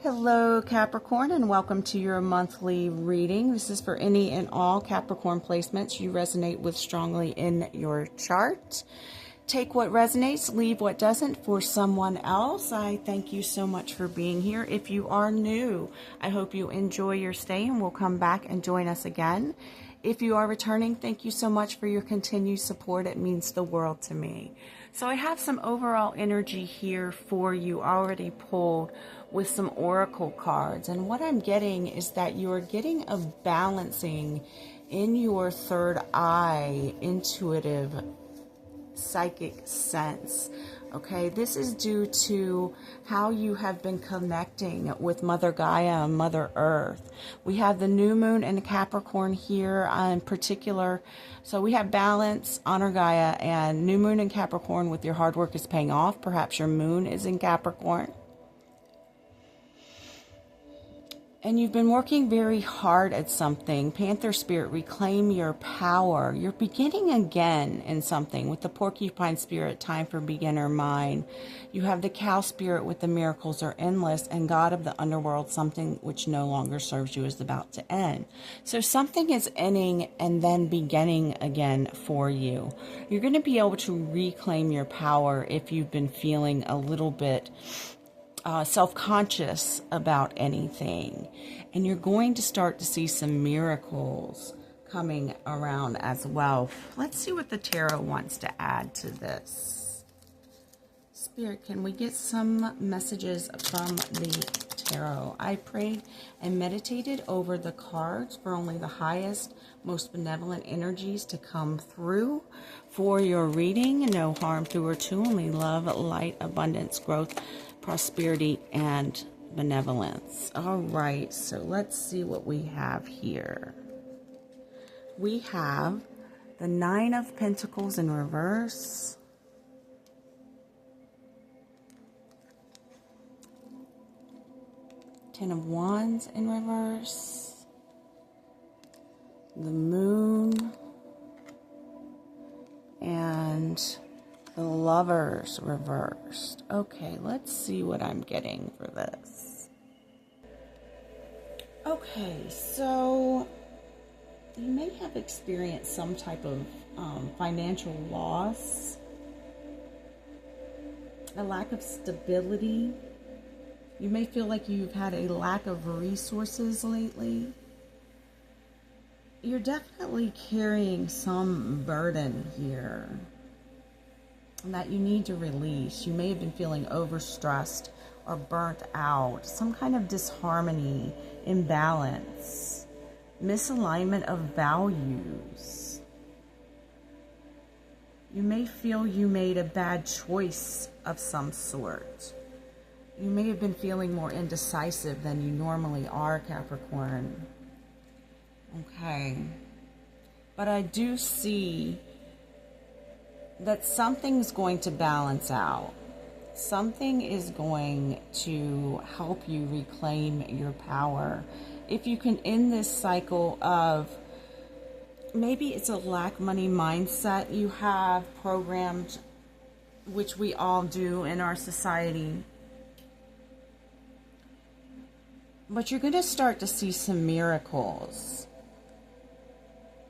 Hello Capricorn, and welcome to your monthly reading. This is for any and all Capricorn placements you resonate with strongly in your chart. Take what resonates, leave what doesn't for someone else. I thank you so much for being here. If you are new, I hope you enjoy your stay and will come back and join us again. If you are returning, thank you so much for your continued support. It means the world to me. So I have some overall energy here for you already pulled with some oracle cards. And what I'm getting is that you're getting a balancing in your third eye, intuitive, psychic sense. Okay, this is due to how you have been connecting with Mother Gaia and Mother Earth. We have the new moon in Capricorn here in particular. So we have balance, honor Gaia, and new moon in Capricorn with your hard work is paying off. Perhaps your moon is in Capricorn. And you've been working very hard at something. Panther Spirit, reclaim your power. You're beginning again in something with the Porcupine Spirit, time for beginner mind. You have the Cow Spirit with the miracles are endless, and God of the underworld, something which no longer serves you is about to end. So something is ending and then beginning again for you. You're going to be able to reclaim your power if you've been feeling a little bit self-conscious about anything, and you're going to start to see some miracles coming around as well. Let's see what the tarot wants to add to this. Spirit, can we get some messages from the tarot? I prayed and meditated over the cards for only the highest, most benevolent energies to come through for your reading. No harm through or to, only love, light, abundance, growth, prosperity, and benevolence. All right, so let's see what we have here. We have the Nine of Pentacles in reverse, Ten of Wands in reverse, the Moon, and the Lovers reversed. Okay, let's see what I'm getting for this. Okay, so you may have experienced some type of financial loss, a lack of stability. You may feel like you've had a lack of resources lately. You're definitely carrying some burden here that you need to release. You may have been feeling overstressed or burnt out, some kind of disharmony, imbalance, misalignment of values. You may feel you made a bad choice of some sort. You may have been feeling more indecisive than you normally are, Capricorn. Okay. But I do see that something's going to balance out. Something is going to help you reclaim your power. If you can end this cycle of, maybe it's a lack money mindset you have programmed, which we all do in our society. But you're going to start to see some miracles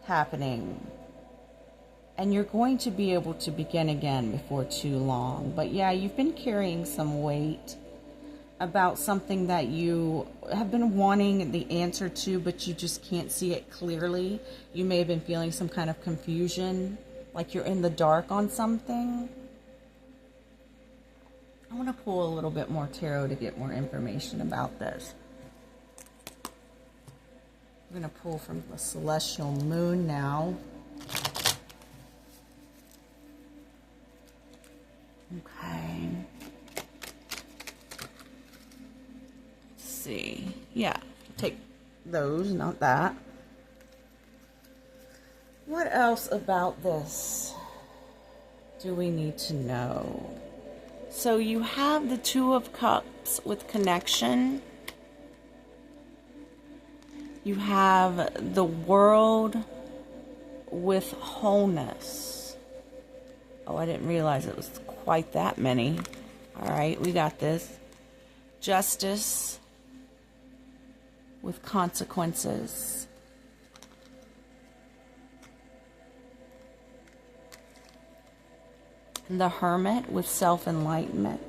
happening. And you're going to be able to begin again before too long. But yeah, you've been carrying some weight about something that you have been wanting the answer to, but you just can't see it clearly. You may have been feeling some kind of confusion, like you're in the dark on something. I want to pull a little bit more tarot to get more information about this. I'm going to pull from the celestial moon now. Okay. Let's see. Yeah, take those, not that. What else about this do we need to know? So you have the Two of Cups with connection. You have the World with wholeness. Oh, I didn't realize it was quite that many. All right, we got this. Justice, with consequences. The Hermit with self-enlightenment.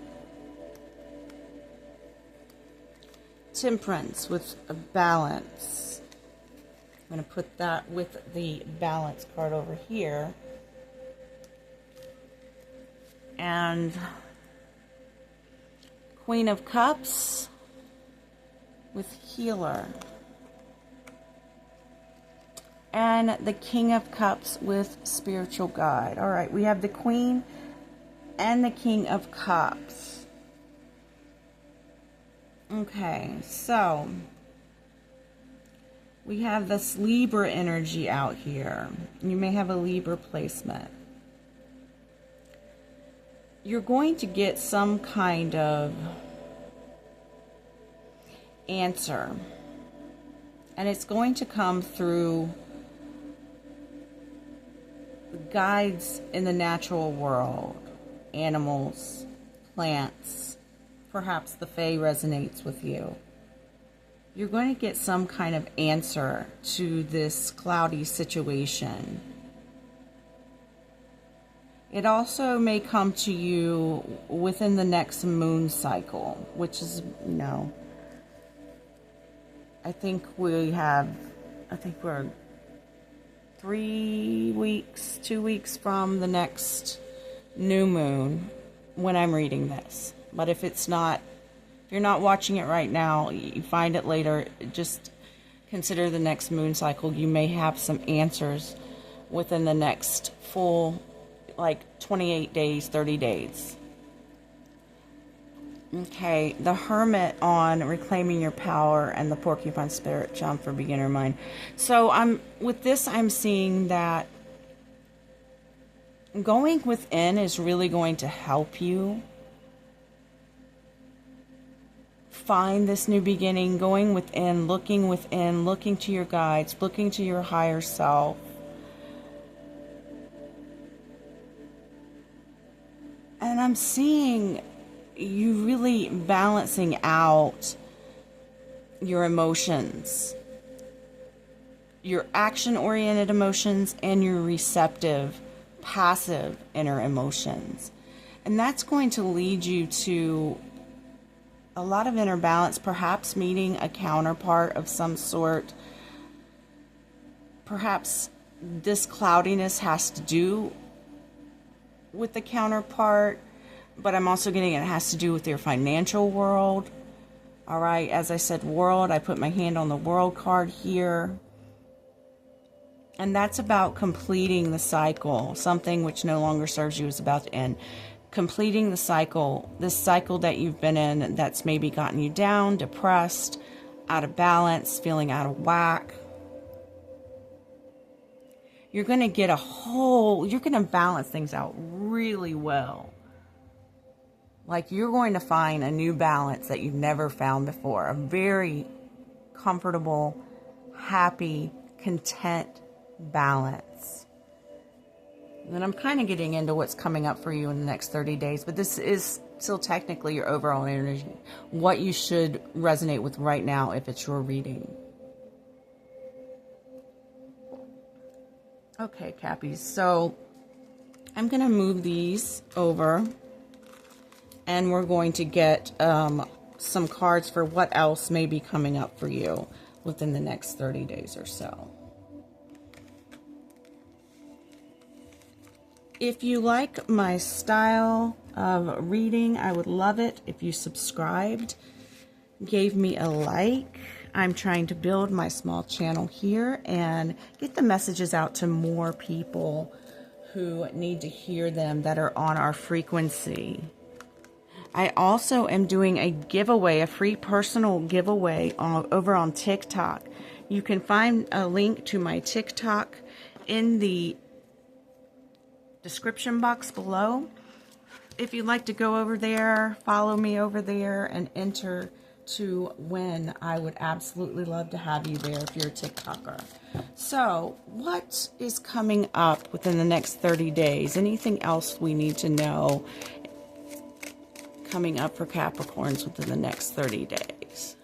Temperance with a balance. I'm going to put that with the balance card over here. And Queen of Cups with healer. And the King of Cups with spiritual guide. All right, we have the Queen and the King of Cups. Okay, so we have this Libra energy out here. You may have a Libra placement. You're going to get some kind of answer. And it's going to come through guides in the natural world. Animals, plants. Perhaps the Fae resonates with you. You're going to get some kind of answer to this cloudy situation. It also may come to you within the next moon cycle, which is, I think we're 2 weeks from the next new moon when I'm reading this. But if you're not watching it right now, you find it later, just consider the next moon cycle. You may have some answers within the next full 28 days, 30 days. Okay, the Hermit on reclaiming your power and the Porcupine Spirit Jump for beginner mind. So I'm seeing that going within is really going to help you find this new beginning. Going within, looking to your guides, looking to your higher self. And I'm seeing you really balancing out your emotions, your action-oriented emotions and your receptive, passive inner emotions. And that's going to lead you to a lot of inner balance, perhaps meeting a counterpart of some sort. Perhaps this cloudiness has to do with the counterpart, but I'm also getting it has to do with your financial world. All right, as I said, world, I put my hand on the world card here. And that's about completing the cycle. Something which no longer serves you is about to end. Completing the cycle, this cycle that you've been in that's maybe gotten you down, depressed, out of balance, feeling out of whack. You're going to get you're going to balance things out really well. You're going to find a new balance that you've never found before. A very comfortable, happy, content balance. And I'm kind of getting into what's coming up for you in the next 30 days, but this is still technically your overall energy. What you should resonate with right now if it's your reading. Okay, Cappies, so I'm going to move these over and we're going to get some cards for what else may be coming up for you within the next 30 days or so. If you like my style of reading, I would love it if you subscribed, gave me a like. I'm trying to build my small channel here and get the messages out to more people who need to hear them that are on our frequency. I also am doing a giveaway, a free personal giveaway over on TikTok. You can find a link to my TikTok in the description box below. If you'd like to go over there, follow me over there and enter to win, I would absolutely love to have you there if you're a TikToker. So, what is coming up within the next 30 days? Anything else we need to know coming up for Capricorns within the next 30 days?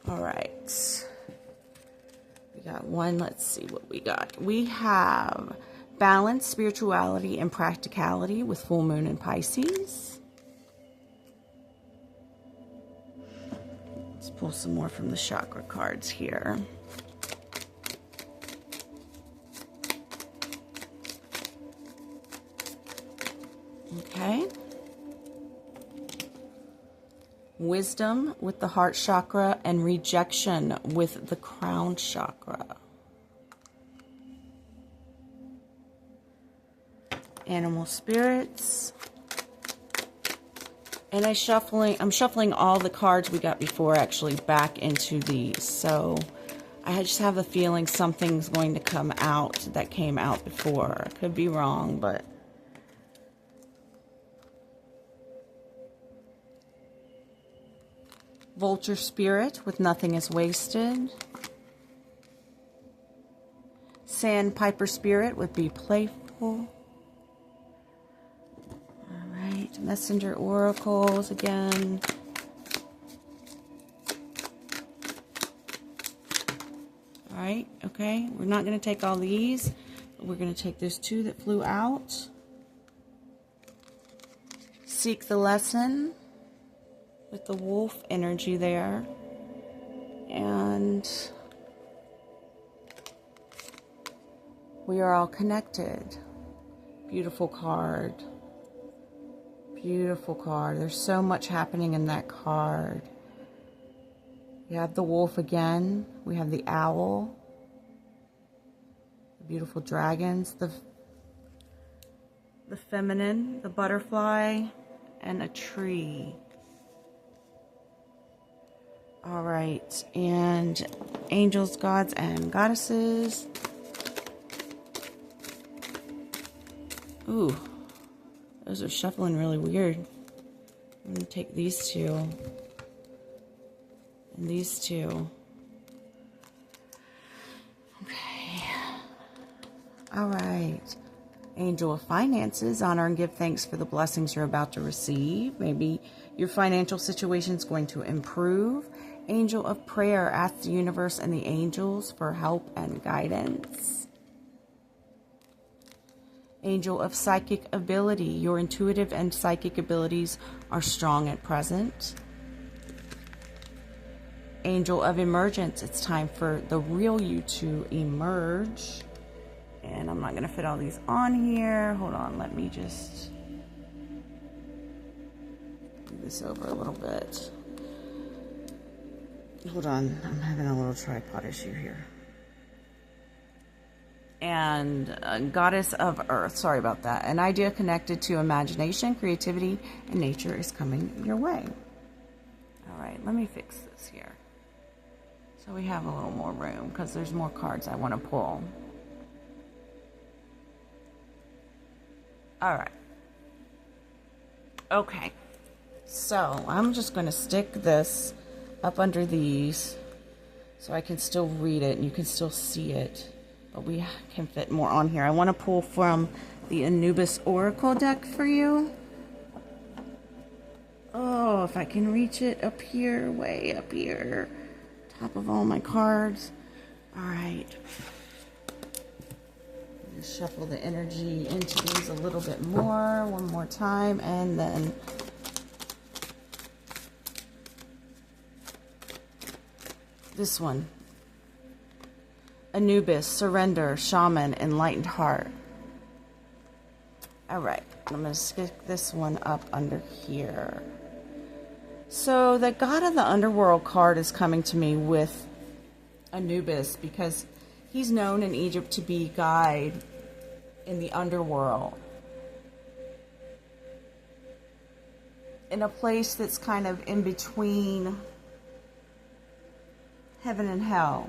All right. We got one. Let's see what we got. We have balance, spirituality, and practicality with full moon in Pisces. Let's pull some more from the chakra cards here. Okay. Wisdom with the heart chakra and rejection with the crown chakra. Animal spirits. And I'm shuffling all the cards we got before actually back into these. So I just have a feeling something's going to come out that came out before. I could be wrong, but vulture spirit with nothing is wasted. Sandpiper spirit would be playful. All right, messenger oracles again. All right, okay, we're not going to take all these. We're going to take those two that flew out. Seek the lesson. With the wolf energy there. And we are all connected. Beautiful card. Beautiful card. There's so much happening in that card. We have the wolf again. We have the owl. The beautiful dragons. The feminine. The butterfly. And a tree. All right, and angels, gods, and goddesses. Ooh, those are shuffling really weird. I'm going to take these two. And these two. Okay. All right. Angel of finances, honor and give thanks for the blessings you're about to receive. Maybe your financial situation is going to improve. Angel of prayer, ask the universe and the angels for help and guidance. Angel of psychic ability, your intuitive and psychic abilities are strong at present. Angel of emergence, it's time for the real you to emerge. And I'm not going to fit all these on here. Hold on, let me just move this over a little bit. Hold on, I'm having a little tripod issue here. And goddess of earth, sorry about that. An idea connected to imagination, creativity, and nature is coming your way. All right, let me fix this here. So we have a little more room because there's more cards I want to pull. All right. Okay. So I'm just going to stick this up under these so I can still read it and you can still see it. But we can fit more on here. I want to pull from the Anubis Oracle deck for you. Oh, if I can reach it up here, way up here. Top of all my cards. All right. Just shuffle the energy into these a little bit more. One more time. And then this one. Anubis, surrender, shaman, enlightened heart. All right. I'm going to stick this one up under here. So the God of the Underworld card is coming to me with Anubis because he's known in Egypt to be guide in the underworld. In a place that's kind of in between heaven and hell.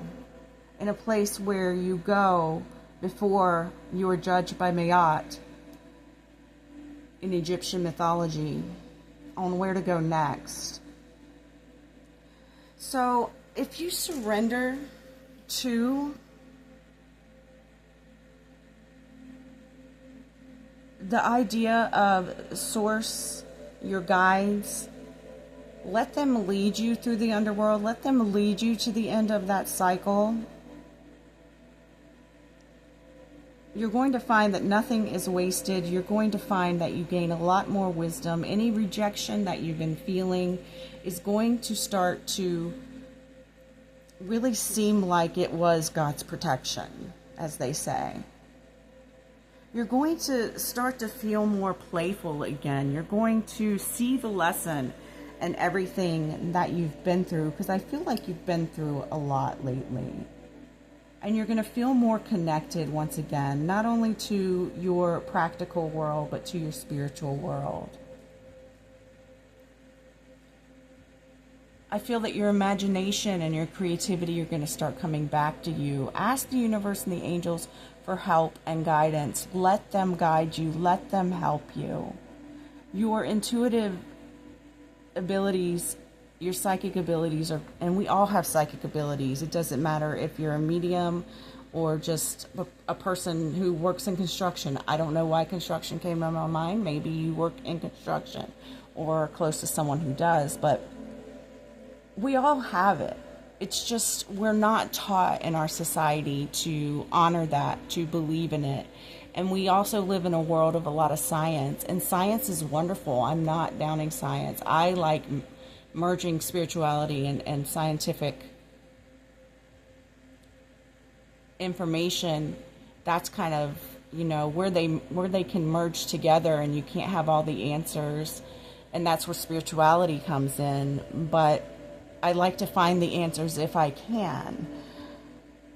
In a place where you go before you are judged by Mayat in Egyptian mythology on where to go next. So if you surrender to the idea of source, your guides, Let them lead you through the underworld. Let them lead you to the end of that cycle. You're going to find that nothing is wasted. You're going to find that you gain a lot more wisdom. Any rejection that you've been feeling is going to start to really seem like it was God's protection, as they say. You're going to start to feel more playful again. You're going to see the lesson and everything that you've been through, because I feel like you've been through a lot lately. And you're going to feel more connected once again, not only to your practical world, but to your spiritual world. I feel that your imagination and your creativity are going to start coming back to you. Ask the universe and the angels for help and guidance. Let them guide you. Let them help you. Your intuitive abilities, your psychic abilities are, and we all have psychic abilities. It doesn't matter if you're a medium or just a person who works in construction. I don't know why construction came to my mind. Maybe you work in construction or close to someone who does, but we all have it. It's just we're not taught in our society to honor that, to believe in it. And we also live in a world of a lot of science, and science is wonderful. I'm not downing science. I like merging spirituality and scientific information. That's kind of, where they can merge together, and you can't have all the answers, and that's where spirituality comes in. But I like to find the answers if I can.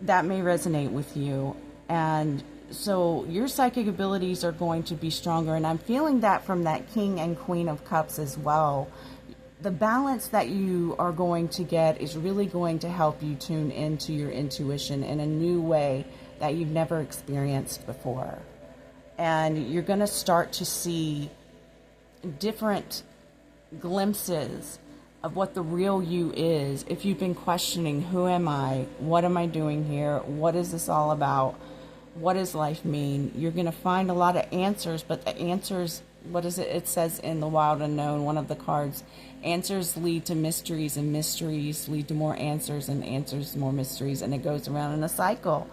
That may resonate with you. And so your psychic abilities are going to be stronger. And I'm feeling that from that King and Queen of Cups as well. The balance that you are going to get is really going to help you tune into your intuition in a new way that you've never experienced before. And you're going to start to see different glimpses of what the real you is. If you've been questioning, who am I? What am I doing here? What is this all about? What does life mean? You're going to find a lot of answers, but the answers, what is it? It says in the Wild Unknown, one of the cards, answers lead to mysteries, and mysteries lead to more answers, and answers more mysteries, and it goes around in a cycle.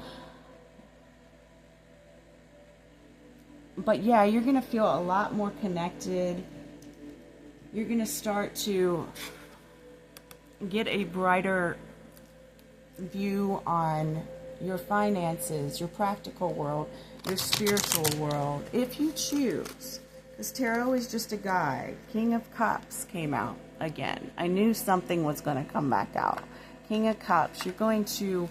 But yeah, you're going to feel a lot more connected. You're going to start to get a brighter view on your finances, your practical world, your spiritual world, if you choose. Because tarot is just a guide. King of Cups came out again. I knew something was going to come back out. King of Cups, you're going to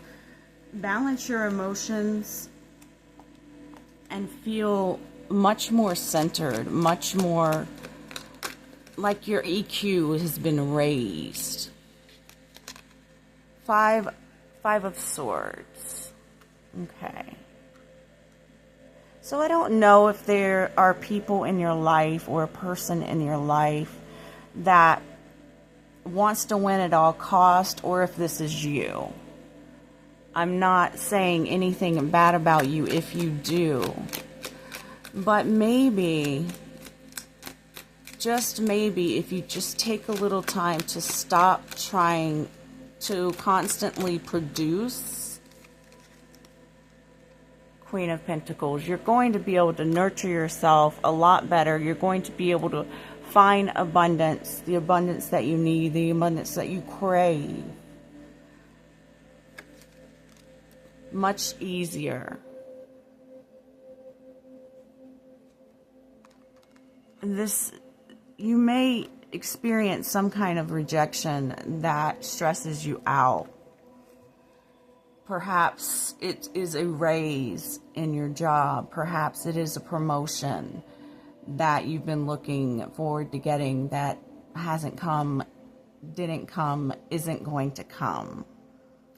balance your emotions and feel much more centered, much more like your EQ has been raised. Five of Swords. Okay. So I don't know if there are people in your life or a person in your life that wants to win at all cost, or if this is you. I'm not saying anything bad about you if you do. But maybe, just maybe, if you just take a little time to stop trying to constantly produce, Queen of Pentacles, you're going to be able to nurture yourself a lot better. You're going to be able to find abundance, the abundance that you need, the abundance that you crave, much easier. You may experience some kind of rejection that stresses you out. Perhaps it is a raise in your job. Perhaps it is a promotion that you've been looking forward to getting that hasn't come, didn't come, isn't going to come.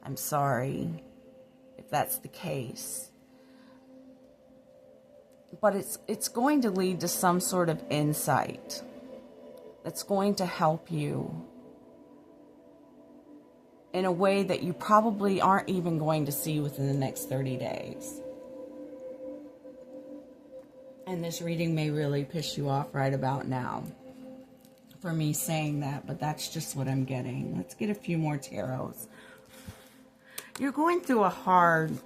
I'm sorry if that's the case. But it's going to lead to some sort of insight that's going to help you in a way that you probably aren't even going to see within the next 30 days. And this reading may really piss you off right about now. for me saying that, but that's just what I'm getting. Let's get a few more tarots. You're going through a hard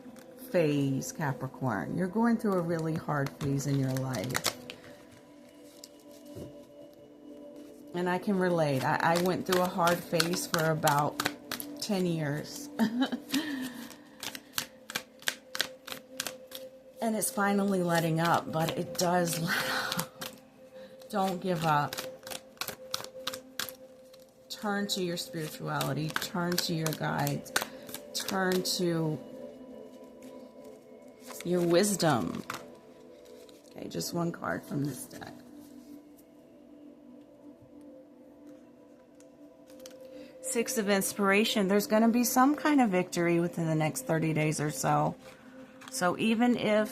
phase, Capricorn. You're going through a really hard phase in your life. And I can relate. I went through a hard phase for about 10 years. And it's finally letting up, but it does let up. Don't give up. Turn to your spirituality. Turn to your guides. Turn to your wisdom. Okay, just one card from this deck. Six of Inspiration. There's going to be some kind of victory within the next 30 days or so. So even if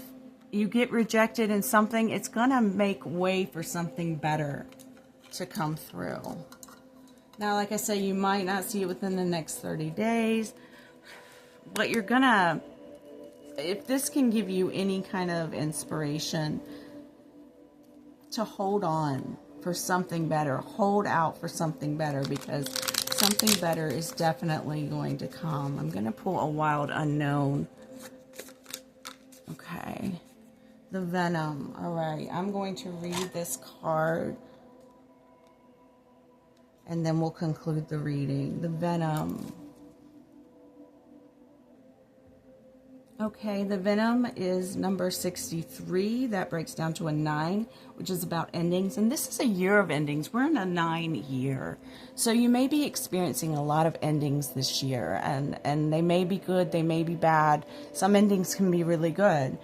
you get rejected in something, it's going to make way for something better to come through. Now, like I said, you might not see it within the next 30 days, but you're going to, if this can give you any kind of inspiration to hold on for something better, hold out for something better, because something better is definitely going to come. I'm going to pull a Wild Unknown. Okay. The Venom. All right. I'm going to read this card, and then we'll conclude the reading. The Venom. Okay, the Venom is number 63. That breaks down to a 9, which is about endings. And this is a year of endings. We're in a 9 year. So you may be experiencing a lot of endings this year. And they may be good, they may be bad. Some endings can be really good.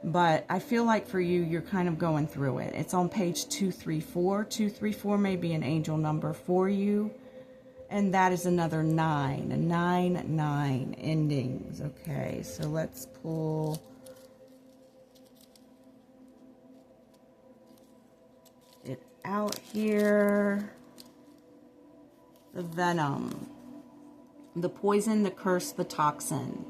But I feel like for you, you're kind of going through it. It's on page 234. 234 may be an angel number for you. And that is another 9. 9 endings. Okay, so let's pull it out here. The Venom. The poison, the curse, the toxin.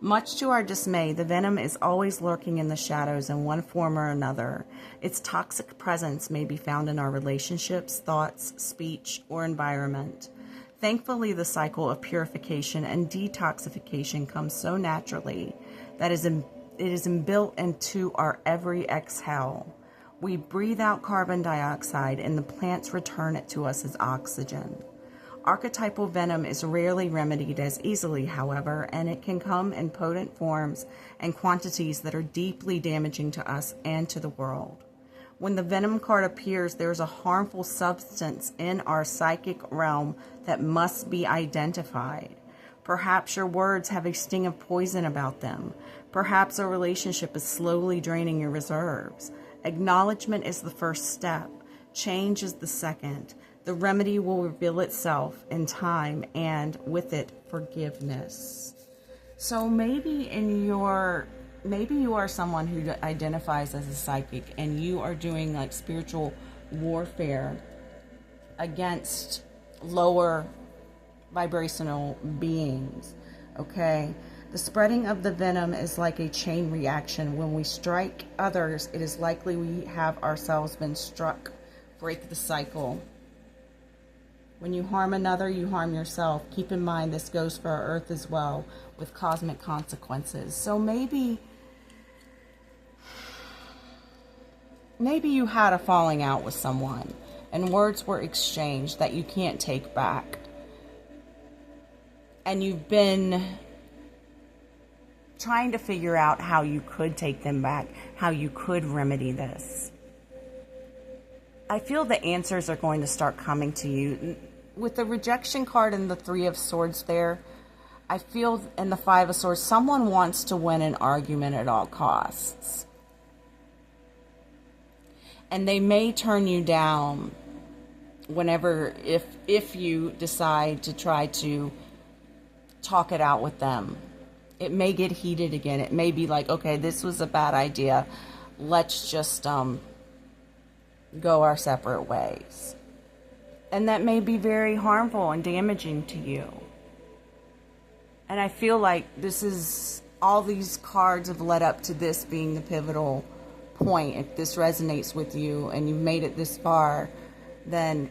Much to our dismay, the venom is always lurking in the shadows in one form or another. Its toxic presence may be found in our relationships, thoughts, speech, or environment. Thankfully, the cycle of purification and detoxification comes so naturally that it is inbuilt into our every exhale. We breathe out carbon dioxide and the plants return it to us as oxygen. Archetypal venom is rarely remedied as easily, however, and it can come in potent forms and quantities that are deeply damaging to us and to the world. When the venom card appears, there is a harmful substance in our psychic realm that must be identified. Perhaps your words have a sting of poison about them. Perhaps a relationship is slowly draining your reserves. Acknowledgement is the first step. Change is the second. The remedy will reveal itself in time, and with it, forgiveness. So maybe you are someone who identifies as a psychic, and you are doing like spiritual warfare against lower vibrational beings. Okay? The spreading of the venom is like a chain reaction. When we strike others, it is likely we have ourselves been struck. Break the cycle. When you harm another, you harm yourself. Keep in mind this goes for our earth as well, with cosmic consequences. So maybe you had a falling out with someone and words were exchanged that you can't take back. And you've been trying to figure out how you could take them back, how you could remedy this. I feel the answers are going to start coming to you. With the rejection card and the 3 of Swords there, I feel in the 5 of Swords, someone wants to win an argument at all costs. And they may turn you down whenever, if you decide to try to talk it out with them. It may get heated again. It may be like, okay, this was a bad idea. Let's just go our separate ways. And that may be very harmful and damaging to you. And I feel like all these cards have led up to this being the pivotal point. If this resonates with you and you've made it this far, then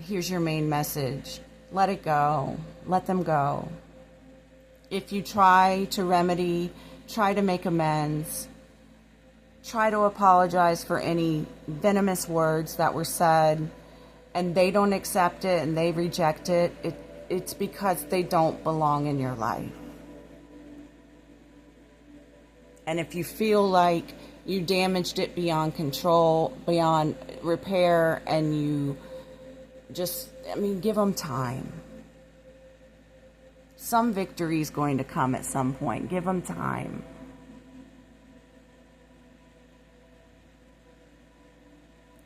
here's your main message. Let it go. Let them go. If you try to remedy, try to make amends, try to apologize for any venomous words that were said, and they don't accept it and they reject it, it's because they don't belong in your life. And if you feel like you damaged it beyond control, beyond repair, and you just, give them time. Some victory is going to come at some point. Give them time.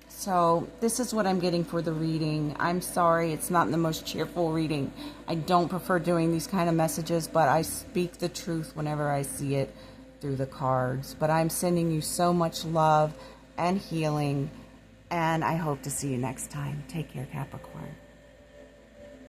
So this is what I'm getting for the reading. I'm sorry, it's not the most cheerful reading. I don't prefer doing these kind of messages, but I speak the truth whenever I see it through the cards. But I'm sending you so much love and healing, and I hope to see you next time. Take care, Capricorn.